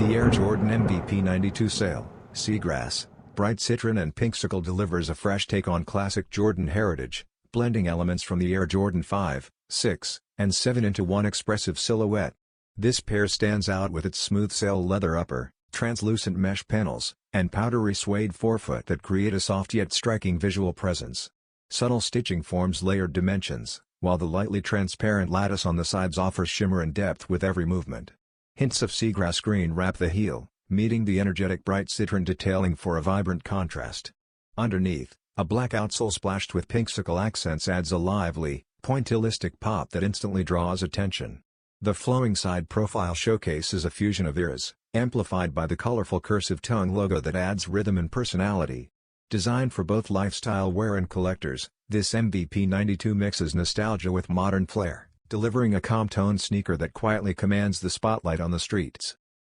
The Air Jordan MVP 92 Sail, Seagrass, Bright Citron and Pinkcicle delivers a fresh take on classic Jordan heritage, blending elements from the Air Jordan 5, 6, and 7 into one expressive silhouette. This pair stands out with its smooth sail leather upper, translucent mesh panels, and powdery suede forefoot that create a soft yet striking visual presence. Subtle stitching forms layered dimensions, while the lightly transparent lattice on the sides offers shimmer and depth with every movement. Hints of seagrass green wrap the heel, meeting the energetic bright citron detailing for a vibrant contrast. Underneath, a black outsole splashed with pinkcicle accents adds a lively, pointillistic pop that instantly draws attention. The flowing side profile showcases a fusion of eras, amplified by the colorful cursive tongue logo that adds rhythm and personality. Designed for both lifestyle wear and collectors, this MVP 92 mixes nostalgia with modern flair, delivering a calm-toned sneaker that quietly commands the spotlight on the streets.